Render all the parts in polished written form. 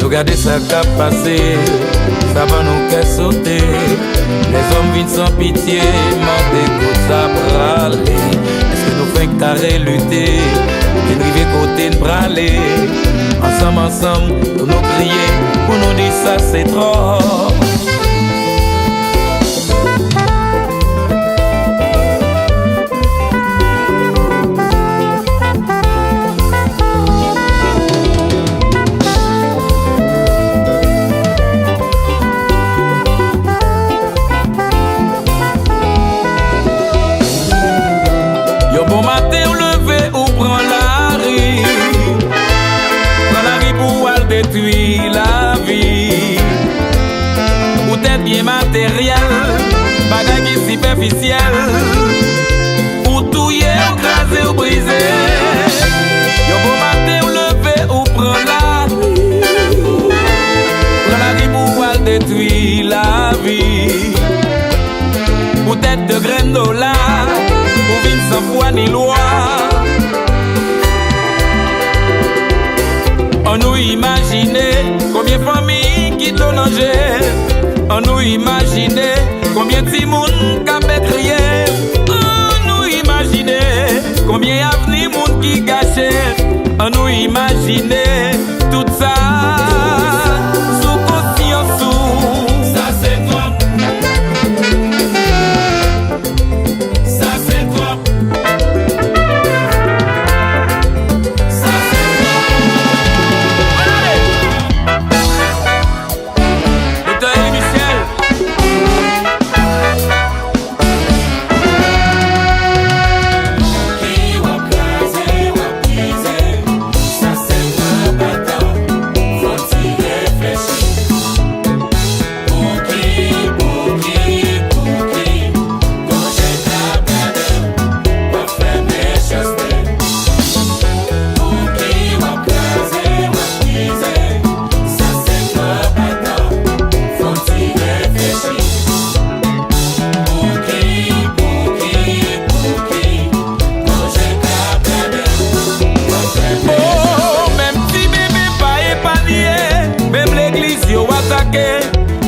Regardez ça qu'a passé, ça va nous qu'à sauter. Les hommes viennent sans pitié, mandez pour ça braler. Est-ce que nous faisons carré lutter, une rive côté de braler? Ensemble, nous nous crier, pour nous dire ça c'est trop. Bon matin ou levé ou prend la rue, pour aller détruire la vie. Ou t'es bien matériel, bagage qui superficiel, ou touiller, ou craser, ou briser. Yo bon matin ou levé ou prend la rue, pour aller détruire la vie. Ou tête de graines de dollars, ou vine sans foi ni loi. On nous imagine combien de familles qui donnent danger. On nous imagine combien de monde qui a crié. On nous imagine combien d'avenir monde qui gâché. On nous imagine tout ça sous conscience sous. Ça c'est toi.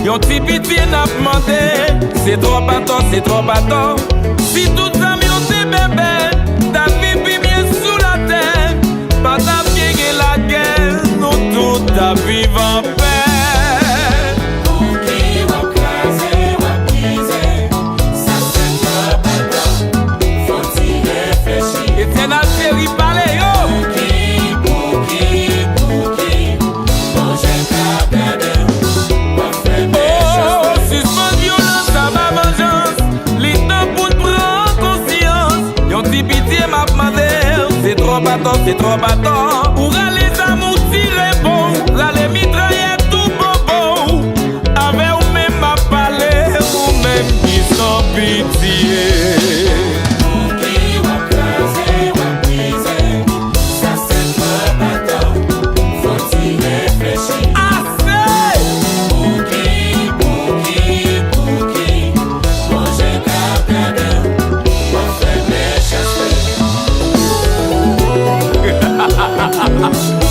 Yon ti pitié n'a demandé, c'est trop bâton, c'est trop bâton. Si tout ça yon ti bébé, ta vie bien sous la terre. Pas ta vie et la guerre, nous tout ta vie en paix. Pour qui va craser, va briser, ça c'est trop bâton, faut-il réfléchir. Et tiens la série parler yo. Pour qui, bon j'ai qu'à perdre. C'est trop bâton. Pour aller amours tirer bon, aller mitrailler tout bobo. Avec ou même à parler, ou même qui sans pitié. Pour qui va craser, va briser, ça c'est trop bâton, faut-il réfléchir. Assez! Pour qui, bon j'ai qu'à perdre, on fait mes chasser. Ha ha ha ha ha.